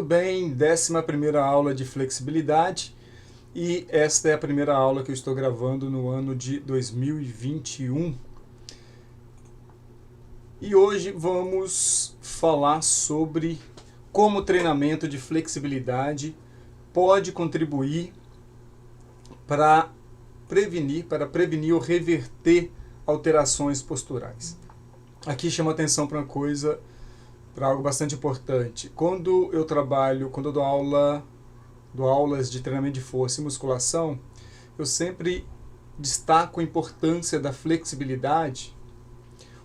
bem? 11ª aula de flexibilidade e esta é a primeira aula que eu estou gravando no ano de 2021. E hoje vamos falar sobre como o treinamento de flexibilidade pode contribuir para prevenir ou reverter alterações posturais. Aqui chama atenção para algo bastante importante. Quando eu dou aulas de treinamento de força e musculação, eu sempre destaco a importância da flexibilidade,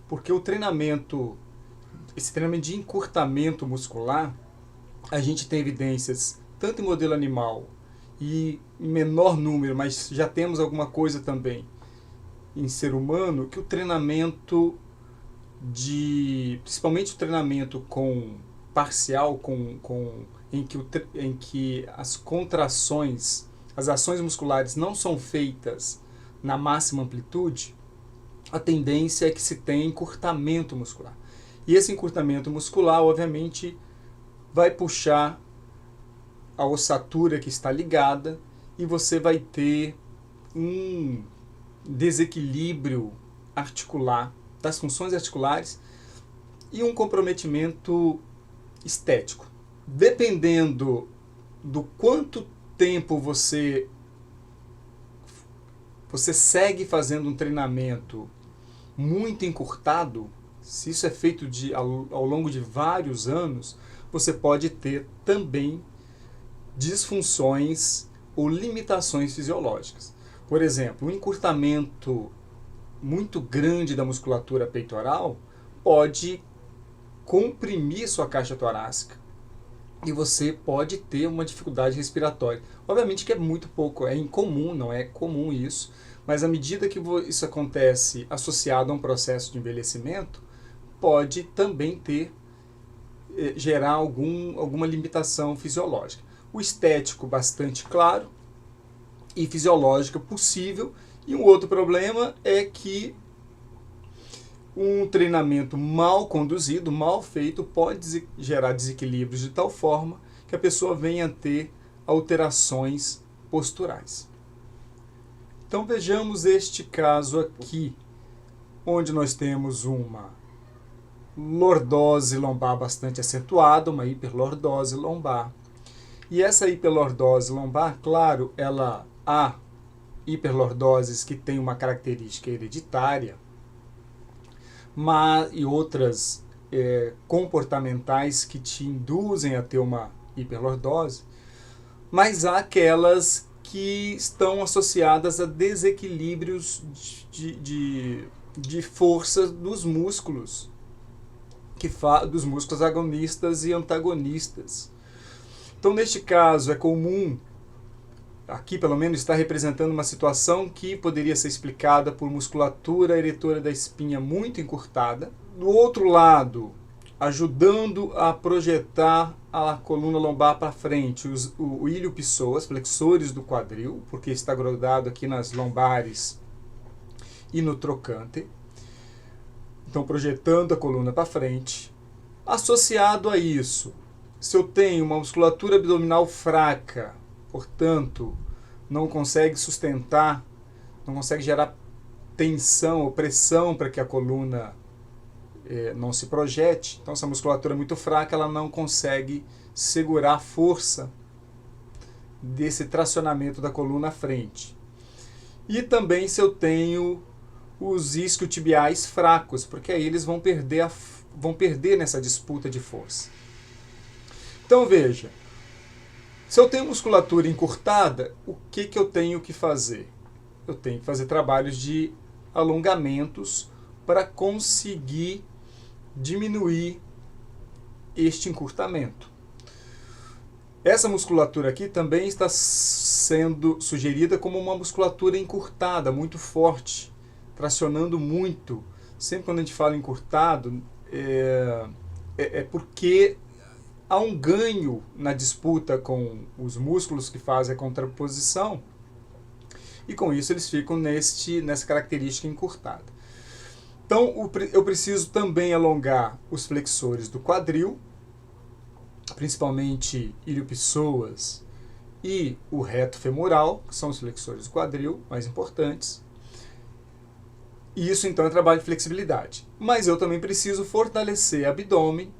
porque esse treinamento de encurtamento muscular, a gente tem evidências tanto em modelo animal e em menor número, mas já temos alguma coisa também em ser humano, que o treinamento principalmente o treinamento parcial, em que as contrações, as ações musculares não são feitas na máxima amplitude, a tendência é que se tenha encurtamento muscular. E esse encurtamento muscular, obviamente, vai puxar a ossatura que está ligada e você vai ter um desequilíbrio articular, das funções articulares e um comprometimento estético. Dependendo do quanto tempo você segue fazendo um treinamento muito encurtado, se isso é feito ao longo de vários anos, você pode ter também disfunções ou limitações fisiológicas. Por exemplo, um encurtamento muito grande da musculatura peitoral pode comprimir sua caixa torácica e você pode ter uma dificuldade respiratória. Obviamente que é muito pouco, é incomum, não é comum isso, mas à medida que isso acontece associado a um processo de envelhecimento, pode também gerar alguma limitação fisiológica. O estético bastante claro e fisiológico possível. E um outro problema é que um treinamento mal conduzido, mal feito, pode gerar desequilíbrios de tal forma que a pessoa venha a ter alterações posturais. Então vejamos este caso aqui, onde nós temos uma lordose lombar bastante acentuada, uma hiperlordose lombar. E essa hiperlordose lombar, claro, há hiperlordoses que têm uma característica hereditária, e outras comportamentais que te induzem a ter uma hiperlordose, mas há aquelas que estão associadas a desequilíbrios de força dos músculos, dos músculos agonistas e antagonistas. Então, neste caso, é comum, aqui pelo menos está representando uma situação que poderia ser explicada por musculatura eretora da espinha muito encurtada. Do outro lado, ajudando a projetar a coluna lombar para frente, o ilio-pessoa, os flexores do quadril, porque está grudado aqui nas lombares e no trocânter. Então, projetando a coluna para frente. Associado a isso, se eu tenho uma musculatura abdominal fraca, portanto, não consegue sustentar, não consegue gerar tensão ou pressão para que a coluna não se projete. Então, essa musculatura é muito fraca, ela não consegue segurar a força desse tracionamento da coluna à frente. E também se eu tenho os isquiotibiais fracos, porque aí eles vão perder nessa disputa de força. Então, veja. Se eu tenho musculatura encurtada, o que eu tenho que fazer? Eu tenho que fazer trabalhos de alongamentos para conseguir diminuir este encurtamento. Essa musculatura aqui também está sendo sugerida como uma musculatura encurtada, muito forte, tracionando muito. Sempre quando a gente fala encurtado, é porque há um ganho na disputa com os músculos que fazem a contraposição e com isso eles ficam nessa característica encurtada. Então eu preciso também alongar os flexores do quadril, principalmente ilio-psoas e o reto femoral, que são os flexores do quadril mais importantes. E isso então é trabalho de flexibilidade. Mas eu também preciso fortalecer abdômen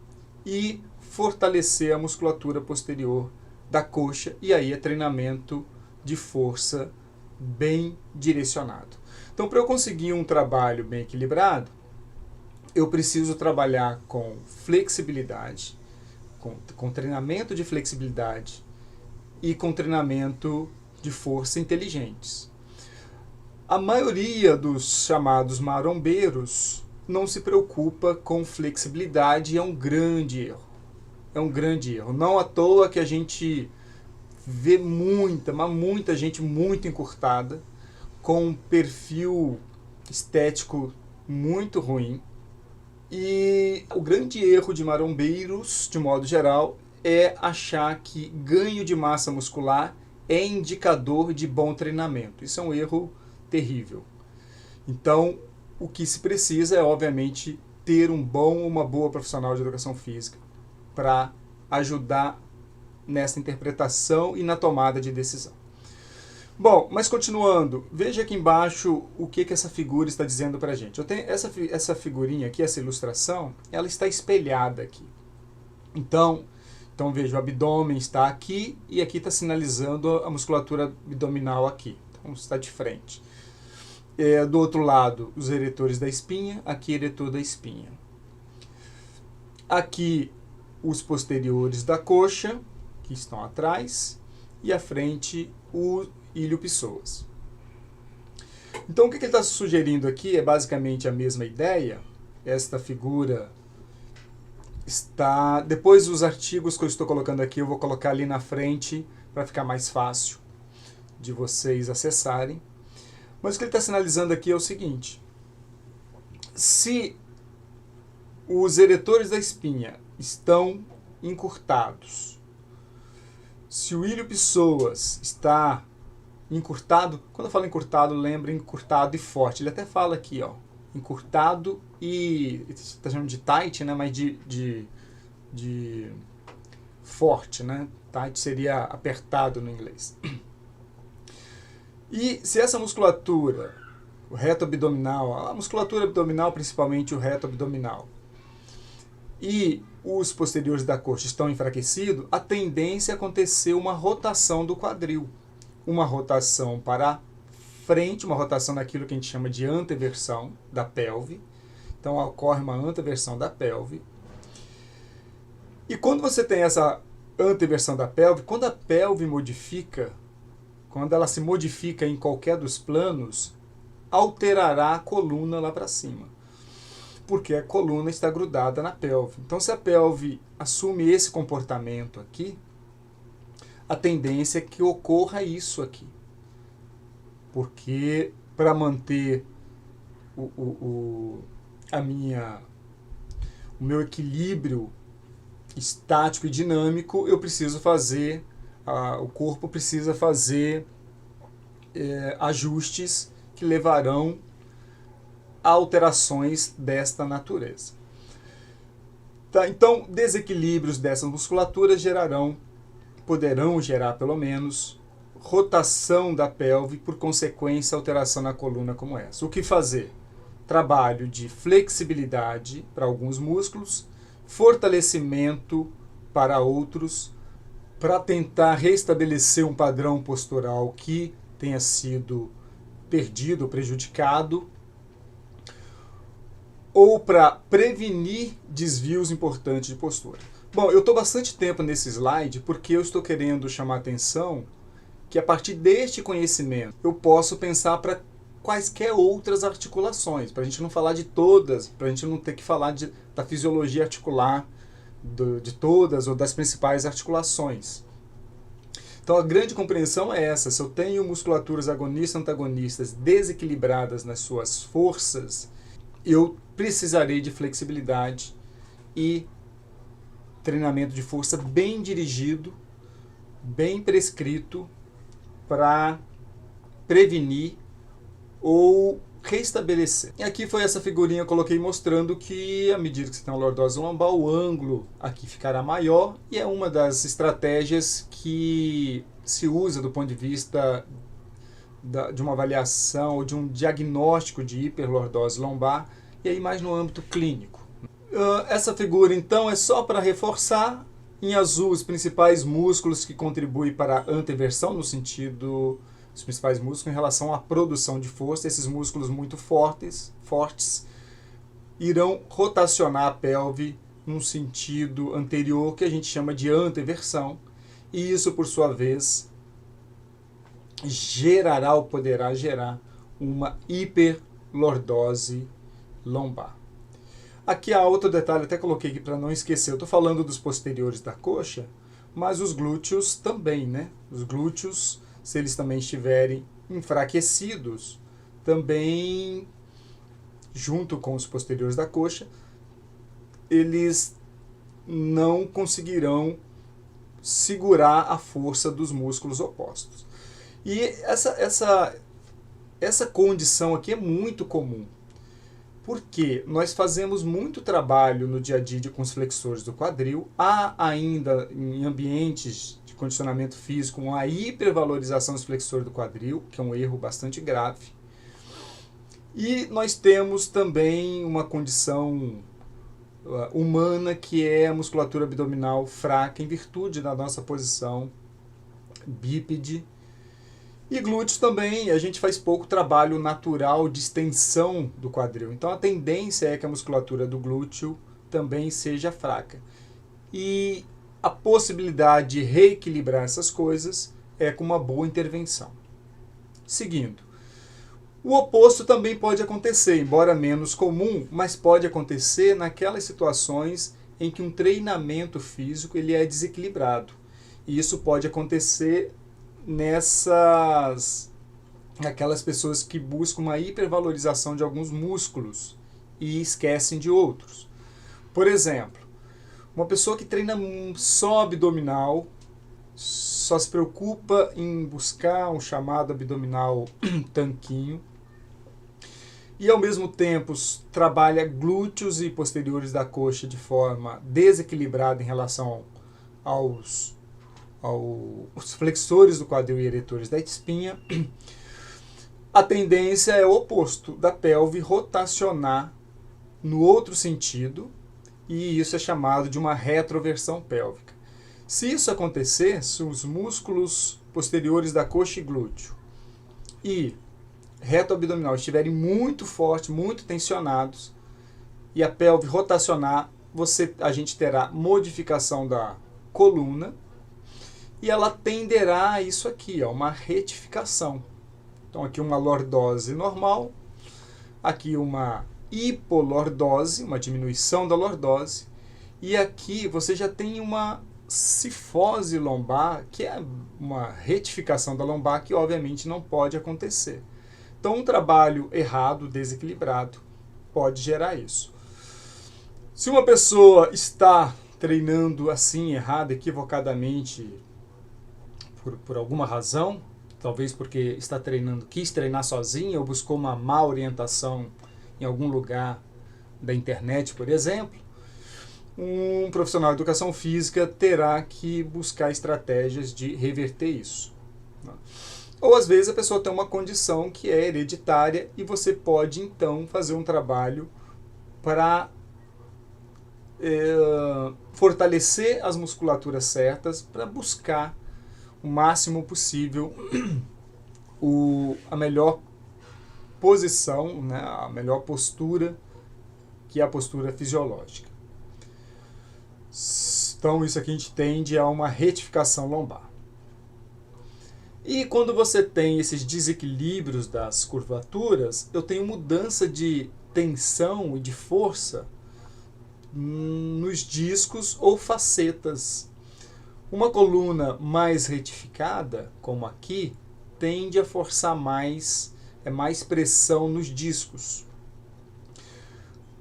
e fortalecer a musculatura posterior da coxa, e aí é treinamento de força bem direcionado. Então, para eu conseguir um trabalho bem equilibrado, eu preciso trabalhar com flexibilidade, com treinamento de flexibilidade e com treinamento de força inteligentes. A maioria dos chamados marombeiros não se preocupa com flexibilidade e é um grande erro. É um grande erro. Não à toa que a gente vê muita gente muito encurtada, com um perfil estético muito ruim. E o grande erro de marombeiros, de modo geral, é achar que ganho de massa muscular é indicador de bom treinamento. Isso é um erro terrível. Então, o que se precisa é, obviamente, ter uma boa profissional de educação física para ajudar nessa interpretação e na tomada de decisão. Bom, mas continuando, veja aqui embaixo o que essa figura está dizendo para a gente. Eu tenho essa figurinha aqui, essa ilustração, ela está espelhada aqui. Então veja, o abdômen está aqui e aqui está sinalizando a musculatura abdominal aqui. Então está de frente. Do outro lado, os eretores da espinha, aqui eretor da espinha. Aqui os posteriores da coxa, que estão atrás, e à frente o ilio-psoas. Então o que ele está sugerindo aqui é basicamente a mesma ideia. Esta figura está... Depois os artigos que eu estou colocando aqui eu vou colocar ali na frente para ficar mais fácil de vocês acessarem. Mas o que ele está sinalizando aqui é o seguinte: se os eretores da espinha estão encurtados, se o ilio-psoas está encurtado, quando eu falo encurtado, lembra encurtado e forte. Ele até fala aqui, ó, encurtado e está chamando de tight, né? Mas de forte, né? Tight seria apertado no inglês. E se essa musculatura, o reto abdominal, a musculatura abdominal, principalmente o reto abdominal, e os posteriores da coxa estão enfraquecidos, a tendência é acontecer uma rotação do quadril. Uma rotação para frente, uma rotação naquilo que a gente chama de anteversão da pelve. Então ocorre uma anteversão da pelve. E quando você tem essa anteversão da pelve, quando a pelve modifica, quando ela se modifica em qualquer dos planos, alterará a coluna lá para cima. Porque a coluna está grudada na pelve. Então, se a pelve assume esse comportamento aqui, a tendência é que ocorra isso aqui. Porque para manter o meu equilíbrio estático e dinâmico, eu preciso fazer, o corpo precisa fazer ajustes que levarão a alterações desta natureza. Tá, então, desequilíbrios dessas musculaturas poderão gerar pelo menos rotação da pelve, por consequência alteração na coluna como essa. O que fazer? Trabalho de flexibilidade para alguns músculos, fortalecimento para outros, para tentar restabelecer um padrão postural que tenha sido perdido ou prejudicado, ou para prevenir desvios importantes de postura. Bom, eu estou bastante tempo nesse slide porque eu estou querendo chamar a atenção que a partir deste conhecimento eu posso pensar para quaisquer outras articulações, para a gente não falar de todas, para a gente não ter que falar da fisiologia articular de todas ou das principais articulações. Então a grande compreensão é essa: se eu tenho musculaturas agonistas e antagonistas desequilibradas nas suas forças, eu precisarei de flexibilidade e treinamento de força bem dirigido, bem prescrito, para prevenir ou restabelecer. E aqui foi essa figurinha que eu coloquei mostrando que, à medida que você tem uma lordose lombar, o ângulo aqui ficará maior, e é uma das estratégias que se usa do ponto de vista de uma avaliação ou de um diagnóstico de hiperlordose lombar, e aí mais no âmbito clínico. Essa figura, então, é só para reforçar, em azul, os principais músculos que contribuem para a anteversão, no sentido, os principais músculos em relação à produção de força. Esses músculos muito fortes irão rotacionar a pelve num sentido anterior, que a gente chama de anteversão, e isso, por sua vez, gerará ou poderá gerar uma hiperlordose lombar. Aqui há outro detalhe, até coloquei aqui para não esquecer. Eu estou falando dos posteriores da coxa, mas os glúteos também, né? Os glúteos, se eles também estiverem enfraquecidos, também, junto com os posteriores da coxa, eles não conseguirão segurar a força dos músculos opostos. E essa condição aqui é muito comum, porque nós fazemos muito trabalho no dia a dia com os flexores do quadril. Há ainda, em ambientes de condicionamento físico, uma hipervalorização dos flexores do quadril, que é um erro bastante grave. E nós temos também uma condição humana, que é a musculatura abdominal fraca, em virtude da nossa posição bípede. E glúteos também, a gente faz pouco trabalho natural de extensão do quadril. Então a tendência é que a musculatura do glúteo também seja fraca. E a possibilidade de reequilibrar essas coisas é com uma boa intervenção. Seguindo. O oposto também pode acontecer, embora menos comum, mas pode acontecer naquelas situações em que um treinamento físico ele é desequilibrado. E isso pode acontecer aquelas pessoas que buscam uma hipervalorização de alguns músculos e esquecem de outros. Por exemplo, uma pessoa que treina só abdominal, só se preocupa em buscar um chamado abdominal tanquinho, e ao mesmo tempo trabalha glúteos e posteriores da coxa de forma desequilibrada em relação aos flexores do quadril e eretores da espinha, a tendência é o oposto, da pelve rotacionar no outro sentido, e isso é chamado de uma retroversão pélvica. Se isso acontecer, se os músculos posteriores da coxa e glúteo e reto abdominal estiverem muito fortes, muito tensionados, e a pelve rotacionar, a gente terá modificação da coluna, e ela tenderá a isso aqui, uma retificação. Então aqui uma lordose normal, aqui uma hipolordose, uma diminuição da lordose, e aqui você já tem uma cifose lombar, que é uma retificação da lombar, que obviamente não pode acontecer. Então um trabalho errado, desequilibrado, pode gerar isso. Se uma pessoa está treinando assim, errado, equivocadamente, por alguma razão, talvez porque quis treinar sozinha ou buscou uma má orientação em algum lugar da internet, por exemplo, um profissional de educação física terá que buscar estratégias de reverter isso. Ou às vezes a pessoa tem uma condição que é hereditária e você pode então fazer um trabalho para fortalecer as musculaturas certas, para buscar o máximo possível a melhor posição, né, a melhor postura, que é a postura fisiológica. Então isso aqui a gente tende a uma retificação lombar. E quando você tem esses desequilíbrios das curvaturas, eu tenho mudança de tensão e de força nos discos ou facetas. Uma coluna mais retificada, como aqui, tende a forçar mais pressão nos discos.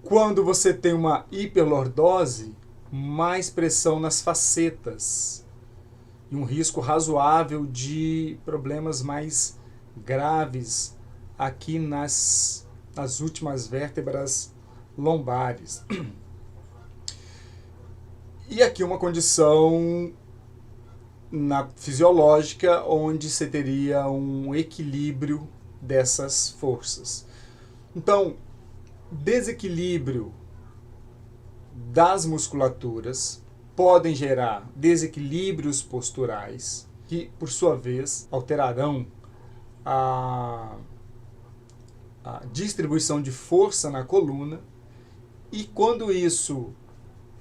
Quando você tem uma hiperlordose, mais pressão nas facetas e um risco razoável de problemas mais graves aqui nas as últimas vértebras lombares. E aqui uma condição fisiológica onde você teria um equilíbrio dessas forças. Então, desequilíbrio das musculaturas podem gerar desequilíbrios posturais, que, por sua vez, alterarão a distribuição de força na coluna, e quando isso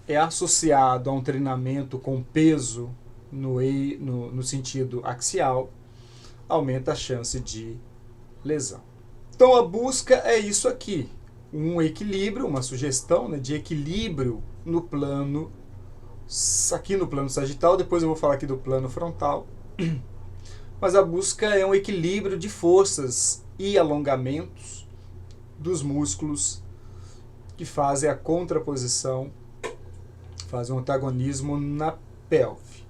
é associado a um treinamento com peso no sentido axial, aumenta a chance de lesão. Então a busca é isso aqui, um equilíbrio, uma sugestão, né, de equilíbrio no plano, aqui no plano sagital, depois eu vou falar aqui do plano frontal, mas a busca é um equilíbrio de forças e alongamentos dos músculos que fazem a contraposição, fazem um antagonismo na pelve.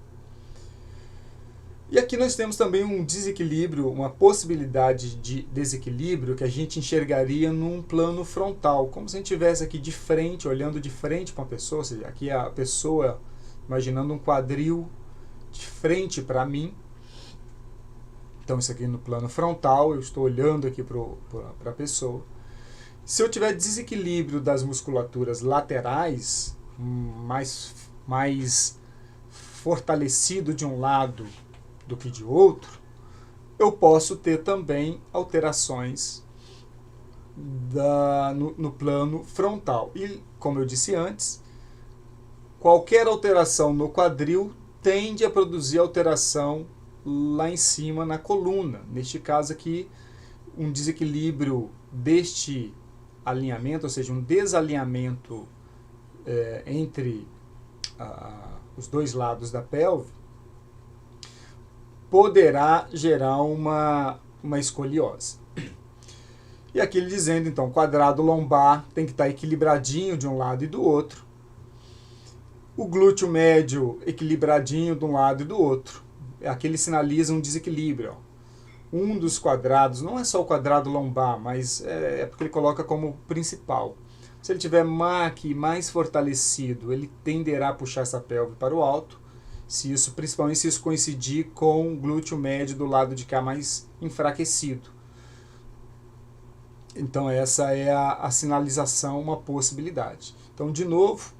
E aqui nós temos também um desequilíbrio, uma possibilidade de desequilíbrio que a gente enxergaria num plano frontal, como se a gente estivesse aqui de frente, olhando de frente para uma pessoa, ou seja, aqui a pessoa imaginando um quadril de frente para mim. Então isso aqui no plano frontal, eu estou olhando aqui para a pessoa. Se eu tiver desequilíbrio das musculaturas laterais, mais fortalecido de um lado do que de outro, eu posso ter também alterações no plano frontal. E, como eu disse antes, qualquer alteração no quadril tende a produzir alteração lá em cima na coluna. Neste caso aqui, um desequilíbrio deste alinhamento, ou seja, um desalinhamento entre os dois lados da pelve, poderá gerar uma escoliose. E aqui ele dizendo, então, quadrado lombar tem que estar equilibradinho de um lado e do outro. O glúteo médio equilibradinho de um lado e do outro. Aqui ele sinaliza um desequilíbrio. Um dos quadrados, não é só o quadrado lombar, mas é porque ele coloca como principal. Se ele tiver mais fortalecido, ele tenderá a puxar essa pelve para o alto. Principalmente se isso coincidir com o glúteo médio do lado de cá mais enfraquecido. Então essa é a sinalização, uma possibilidade. Então, de novo,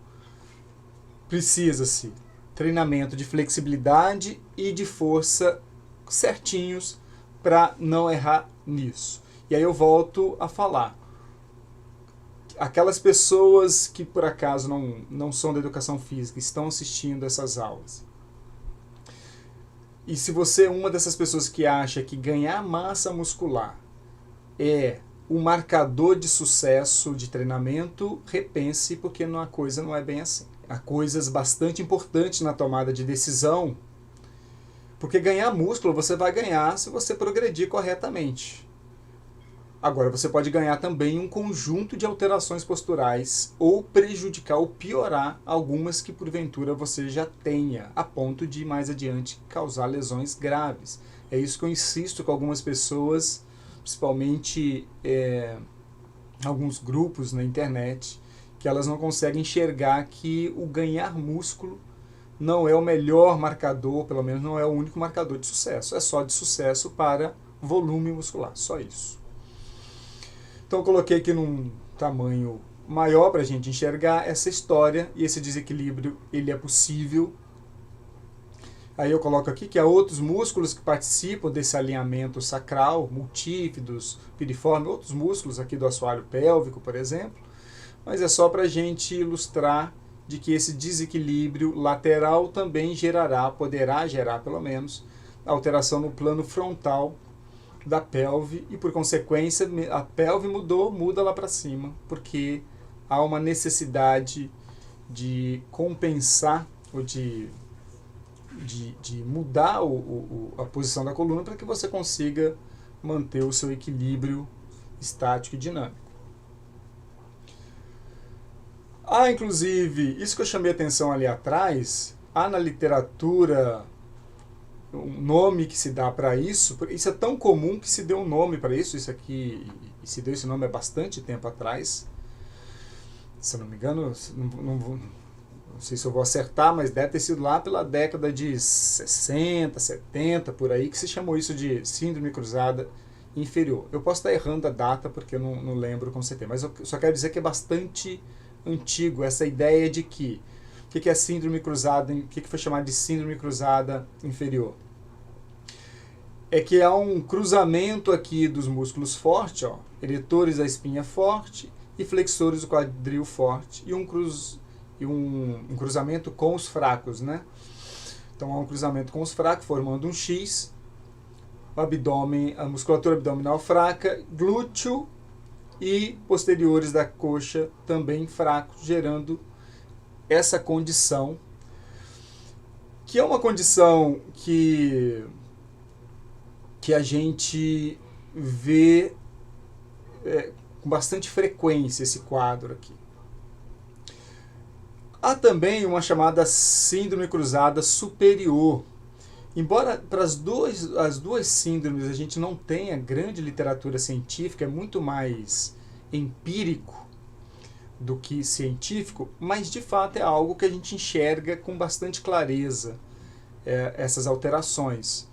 precisa-se treinamento de flexibilidade e de força certinhos para não errar nisso. E aí eu volto a falar. Aquelas pessoas que por acaso não são da educação física, estão assistindo essas aulas. E se você é uma dessas pessoas que acha que ganhar massa muscular é o marcador de sucesso de treinamento, repense, porque a coisa não é bem assim. Há coisas bastante importantes na tomada de decisão, porque ganhar músculo você vai ganhar se você progredir corretamente. Agora, você pode ganhar também um conjunto de alterações posturais ou prejudicar ou piorar algumas que porventura você já tenha, a ponto de mais adiante causar lesões graves. É isso que eu insisto com algumas pessoas, principalmente alguns grupos na internet, que elas não conseguem enxergar que o ganhar músculo não é o melhor marcador, pelo menos não é o único marcador de sucesso. É só de sucesso para volume muscular, só isso. Então eu coloquei aqui num tamanho maior para a gente enxergar essa história, e esse desequilíbrio ele é possível. Aí eu coloco aqui que há outros músculos que participam desse alinhamento sacral, multífidos, piriforme, outros músculos aqui do assoalho pélvico, por exemplo, mas é só para a gente ilustrar de que esse desequilíbrio lateral também poderá gerar pelo menos, alteração no plano frontal da pelve, e por consequência a pelve muda lá para cima, porque há uma necessidade de compensar ou de mudar a posição da coluna para que você consiga manter o seu equilíbrio estático e dinâmico. Inclusive, isso que eu chamei a atenção ali atrás, há na literatura um nome que se dá para isso. Isso é tão comum que se deu um nome para isso. Isso aqui, se deu esse nome há bastante tempo atrás. Se eu não me engano, não sei se eu vou acertar, mas deve ter sido lá pela década de 60, 70, por aí, que se chamou isso de síndrome cruzada inferior. Eu posso estar errando a data, porque eu não lembro com certeza, mas eu só quero dizer que é bastante antigo essa ideia de que o que é síndrome cruzada, o que foi chamado de síndrome cruzada inferior? É que há um cruzamento aqui dos músculos forte, ó, eretores da espinha forte e flexores do quadril forte, e um cruzamento com os fracos, né? Então há um cruzamento com os fracos, formando um X, o abdômen, a musculatura abdominal fraca, glúteo e posteriores da coxa também fracos, gerando essa condição, que é uma condição que a gente vê com bastante frequência esse quadro aqui. Há também uma chamada síndrome cruzada superior. Embora para as duas síndromes a gente não tenha grande literatura científica, é muito mais empírico do que científico, mas de fato é algo que a gente enxerga com bastante clareza, essas alterações.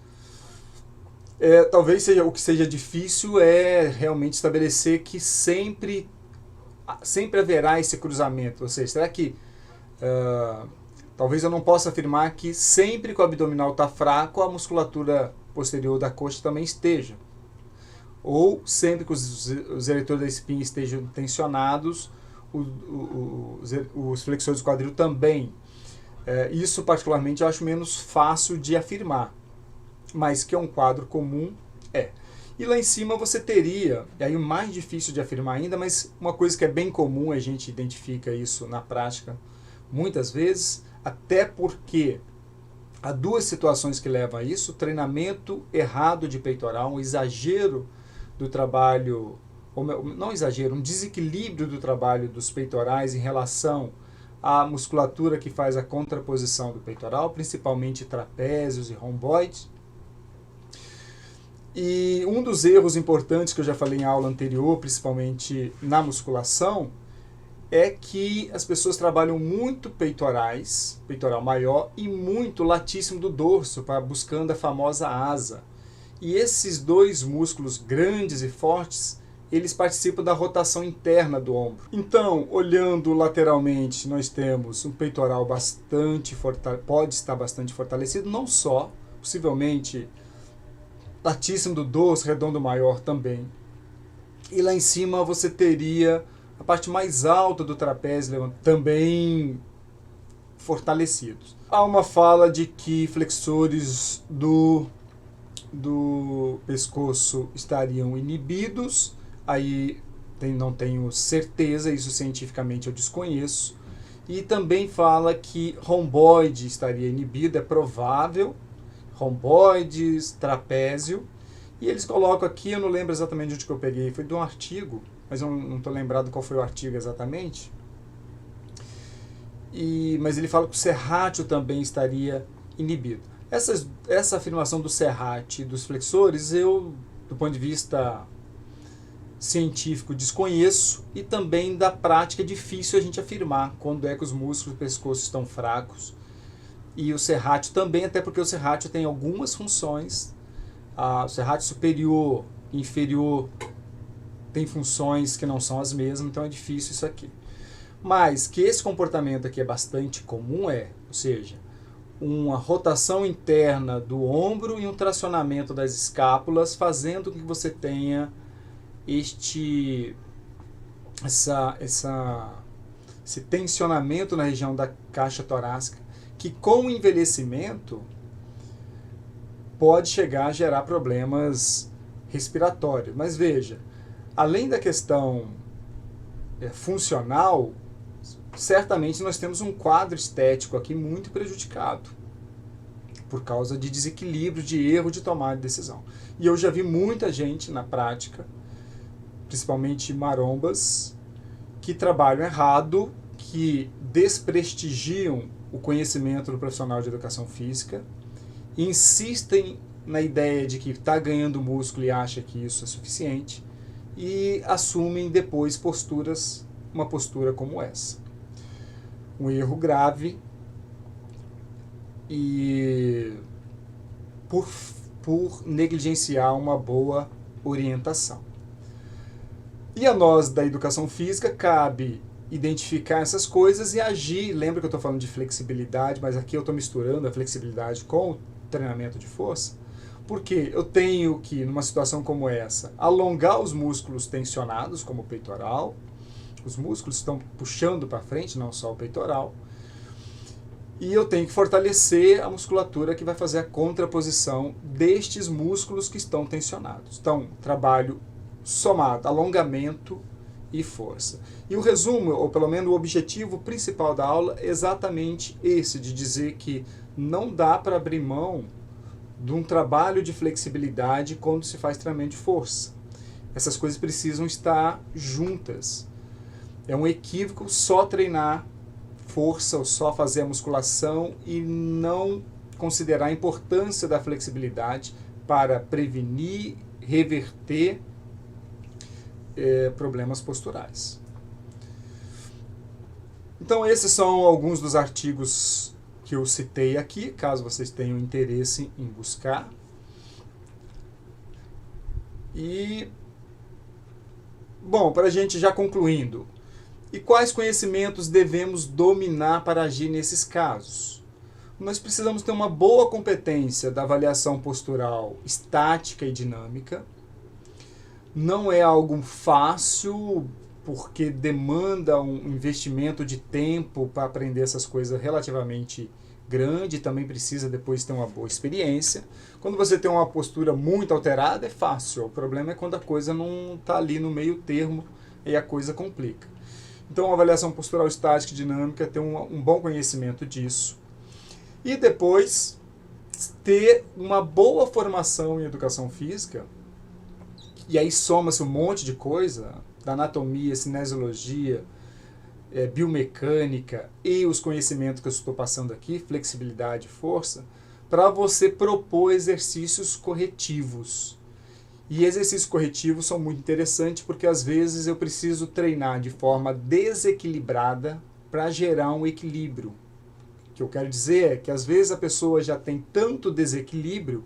Talvez o que seja difícil é realmente estabelecer que sempre haverá esse cruzamento. Ou seja, será que talvez eu não possa afirmar que sempre que o abdominal está fraco, a musculatura posterior da coxa também esteja. Ou sempre que os eretores da espinha estejam tensionados, os flexores do quadril também. Isso particularmente eu acho menos fácil de afirmar, mas que é um quadro comum, é. E lá em cima você teria, e aí o mais difícil de afirmar ainda, mas uma coisa que é bem comum, a gente identifica isso na prática muitas vezes, até porque há duas situações que levam a isso: treinamento errado de peitoral, um exagero do trabalho, ou não exagero, um desequilíbrio do trabalho dos peitorais em relação à musculatura que faz a contraposição do peitoral, principalmente trapézios e romboides. E um dos erros importantes que eu já falei em aula anterior, principalmente na musculação, é que as pessoas trabalham muito peitorais, peitoral maior, e muito latíssimo do dorso, buscando a famosa asa. E esses dois músculos grandes e fortes, eles participam da rotação interna do ombro. Então, olhando lateralmente, nós temos um peitoral pode estar bastante fortalecido, não só, possivelmente latíssimo do dorso, redondo maior também. E lá em cima você teria a parte mais alta do trapézio também fortalecidos. Há uma fala de que flexores do pescoço estariam inibidos, aí não tenho certeza, isso cientificamente eu desconheço. E também fala que romboide estaria inibido, é provável, romboides, trapézio. E eles colocam aqui, eu não lembro exatamente onde que eu peguei, foi de um artigo, mas eu não estou lembrado qual foi o artigo exatamente. Mas ele fala que o serrátil também estaria inibido. Essa afirmação do serrátil e dos flexores, eu, do ponto de vista científico, desconheço, e também da prática é difícil a gente afirmar quando é que os músculos do pescoço estão fracos. E o serrátil também, até porque o serrátil tem algumas funções. O serrátil superior e inferior tem funções que não são as mesmas, então é difícil isso aqui. Mas que esse comportamento aqui é bastante comum, ou seja, uma rotação interna do ombro e um tracionamento das escápulas, fazendo com que você tenha esse tensionamento na região da caixa torácica, que com o envelhecimento pode chegar a gerar problemas respiratórios. Mas veja, além da questão funcional, certamente nós temos um quadro estético aqui muito prejudicado por causa de desequilíbrio, de erro de tomada de decisão. E eu já vi muita gente na prática, principalmente marombas, que trabalham errado, que desprestigiam o conhecimento do profissional de educação física insistem na ideia de que está ganhando músculo e acha que isso é suficiente e assumem depois uma postura como essa. Um erro grave e por negligenciar uma boa orientação. E a nós da educação física cabe identificar essas coisas e agir. Lembra que eu estou falando de flexibilidade, mas aqui eu estou misturando a flexibilidade com o treinamento de força? Porque eu tenho que, numa situação como essa, alongar os músculos tensionados, como o peitoral. Os músculos estão puxando para frente, não só o peitoral. E eu tenho que fortalecer a musculatura que vai fazer a contraposição destes músculos que estão tensionados. Então, trabalho somado, alongamento e força. E o resumo, ou pelo menos o objetivo principal da aula é exatamente esse, de dizer que não dá para abrir mão de um trabalho de flexibilidade quando se faz treinamento de força. Essas coisas precisam estar juntas. É um equívoco só treinar força ou só fazer a musculação e não considerar a importância da flexibilidade para prevenir, reverter problemas posturais. Então esses são alguns dos artigos que eu citei aqui, caso vocês tenham interesse em buscar. E, bom, para a gente já concluindo, e quais conhecimentos devemos dominar para agir nesses casos? Nós precisamos ter uma boa competência da avaliação postural estática e dinâmica. Não é algo fácil, porque demanda um investimento de tempo para aprender essas coisas relativamente grande, também precisa depois ter uma boa experiência. Quando você tem uma postura muito alterada, é fácil. O problema é quando a coisa não está ali no meio termo e a coisa complica. Então, a avaliação postural estática e dinâmica, ter um bom conhecimento disso. E depois, ter uma boa formação em educação física, e aí soma-se um monte de coisa, da anatomia, cinesiologia, biomecânica e os conhecimentos que eu estou passando aqui, flexibilidade e força, para você propor exercícios corretivos. E exercícios corretivos são muito interessantes porque às vezes eu preciso treinar de forma desequilibrada para gerar um equilíbrio. O que eu quero dizer é que às vezes a pessoa já tem tanto desequilíbrio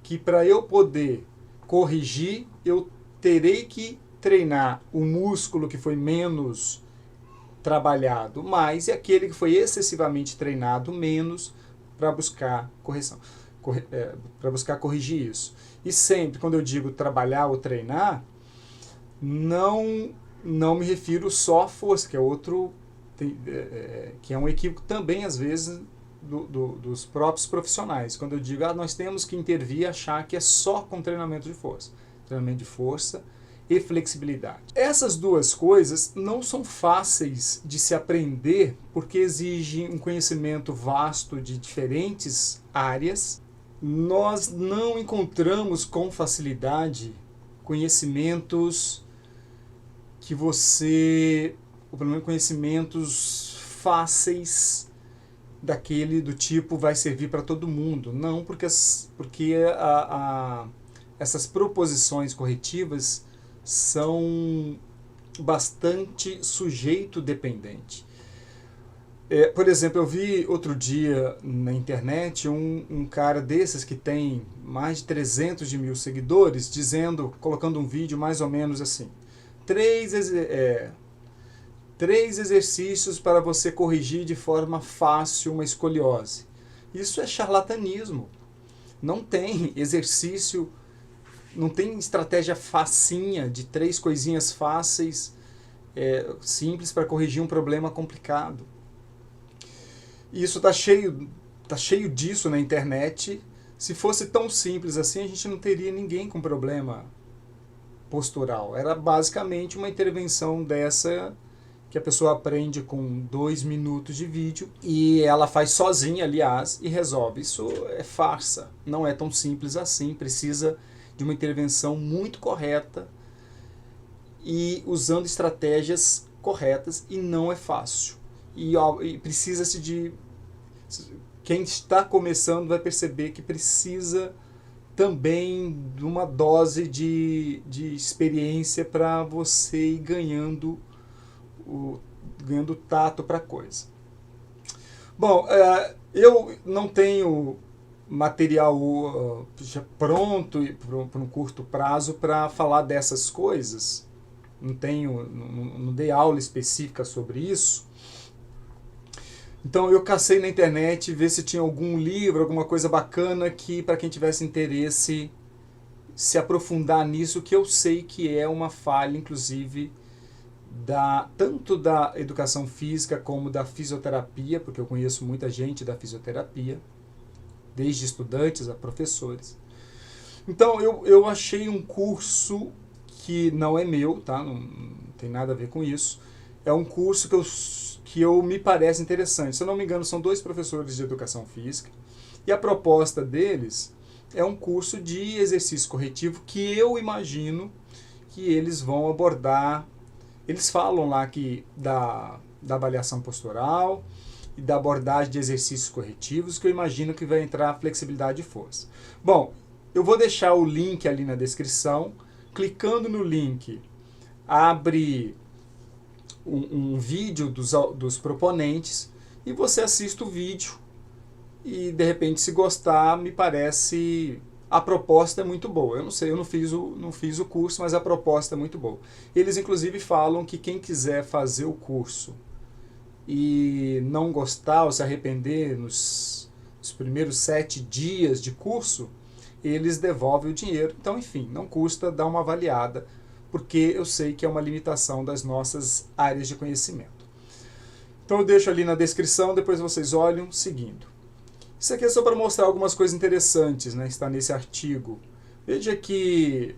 que para eu poder corrigir, eu terei que treinar o músculo que foi menos trabalhado mais e aquele que foi excessivamente treinado menos para buscar correção, para buscar corrigir isso. E sempre, quando eu digo trabalhar ou treinar, não me refiro só à força, que é outro, que é um equívoco também, às vezes, dos próprios profissionais. Quando eu digo, nós temos que intervir e achar que é só com treinamento de força. Treinamento de força e flexibilidade. Essas duas coisas não são fáceis de se aprender porque exigem um conhecimento vasto de diferentes áreas. Nós não encontramos com facilidade conhecimentos ou pelo menos conhecimentos fáceis daquele do tipo vai servir para todo mundo. Não, porque essas proposições corretivas são bastante sujeito-dependente. Por exemplo, eu vi outro dia na internet um cara desses que tem mais de 300 mil seguidores colocando um vídeo mais ou menos assim: 3 exercícios para você corrigir de forma fácil uma escoliose. Isso é charlatanismo. Não tem exercício, não tem estratégia facinha de 3 coisinhas fáceis, simples para corrigir um problema complicado. E isso está cheio disso na internet. Se fosse tão simples assim, a gente não teria ninguém com problema postural. Era basicamente uma intervenção dessa que a pessoa aprende com 2 minutos de vídeo e ela faz sozinha, aliás, e resolve. Isso é farsa. Não é tão simples assim. Precisa de uma intervenção muito correta e usando estratégias corretas, e não é fácil. E precisa-se de quem está começando vai perceber que precisa também de uma dose de experiência para você ir ganhando tato para a coisa. Bom, eu não tenho material já pronto para um curto prazo para falar dessas coisas. Não dei aula específica sobre isso. Então eu cacei na internet, ver se tinha algum livro, alguma coisa bacana que para quem tivesse interesse se aprofundar nisso, que eu sei que é uma falha, inclusive, tanto da educação física como da fisioterapia, porque eu conheço muita gente da fisioterapia, desde estudantes a professores. Então eu achei um curso que não é meu, tá? Não tem nada a ver com isso. É um curso que eu me parece interessante. Se eu não me engano, são 2 professores de educação física. E a proposta deles é um curso de exercício corretivo que eu imagino que eles vão abordar. Eles falam lá da avaliação postural e da abordagem de exercícios corretivos, que eu imagino que vai entrar flexibilidade e força. Bom, eu vou deixar o link ali na descrição. Clicando no link, abre um vídeo dos proponentes e você assiste o vídeo e, de repente, se gostar, me parece... A proposta é muito boa. Eu não sei, eu não fiz o curso, mas a proposta é muito boa. Eles, inclusive, falam que quem quiser fazer o curso e não gostar ou se arrepender nos primeiros 7 dias de curso, eles devolvem o dinheiro. Então, enfim, não custa dar uma avaliada, porque eu sei que é uma limitação das nossas áreas de conhecimento. Então eu deixo ali na descrição, depois vocês olham seguindo. Isso aqui é só para mostrar algumas coisas interessantes, né, que está nesse artigo. Veja que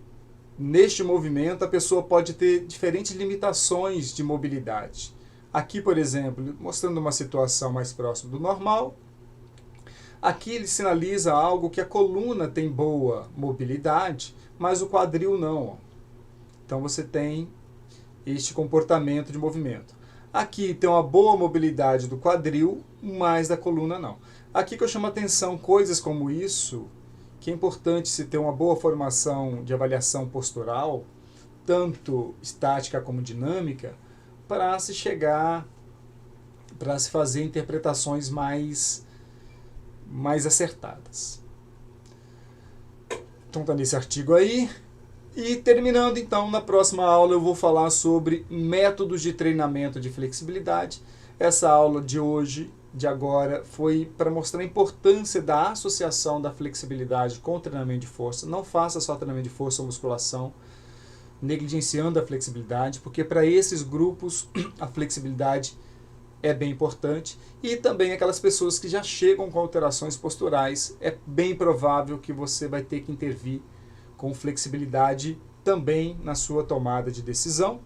neste movimento a pessoa pode ter diferentes limitações de mobilidade. Aqui, por exemplo, mostrando uma situação mais próxima do normal. Aqui ele sinaliza algo que a coluna tem boa mobilidade, mas o quadril não. Então você tem este comportamento de movimento. Aqui tem uma boa mobilidade do quadril, mas da coluna não. Aqui que eu chamo a atenção coisas como isso, que é importante se ter uma boa formação de avaliação postural, tanto estática como dinâmica, para se fazer interpretações mais acertadas. Então está nesse artigo aí. E terminando então, na próxima aula eu vou falar sobre métodos de treinamento de flexibilidade. Essa aula de hoje, de agora, foi para mostrar a importância da associação da flexibilidade com o treinamento de força. Não faça só treinamento de força ou musculação, negligenciando a flexibilidade, porque para esses grupos a flexibilidade é bem importante. E também aquelas pessoas que já chegam com alterações posturais, é bem provável que você vai ter que intervir com flexibilidade também na sua tomada de decisão.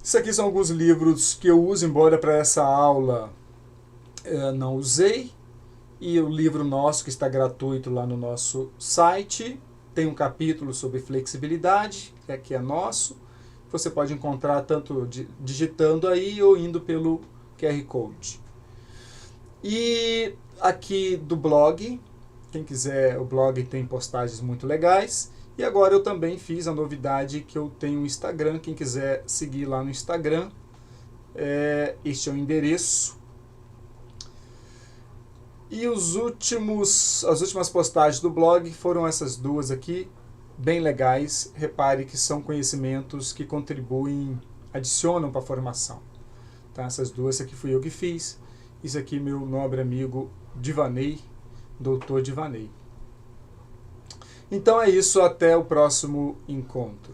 Isso aqui são alguns livros que eu uso, embora para essa aula não usei. E o livro nosso, que está gratuito lá no nosso site, tem um capítulo sobre flexibilidade, que aqui é nosso. Você pode encontrar tanto digitando aí ou indo pelo QR Code. E aqui do blog, quem quiser, o blog tem postagens muito legais. E agora eu também fiz a novidade que eu tenho um Instagram. Quem quiser seguir lá no Instagram, este é o endereço. E as últimas postagens do blog foram essas duas aqui, bem legais. Repare que são conhecimentos que contribuem, adicionam para a formação. Tá? Essas duas aqui fui eu que fiz. Isso aqui meu nobre amigo Divanei, Doutor Divanei. Então é isso, até o próximo encontro.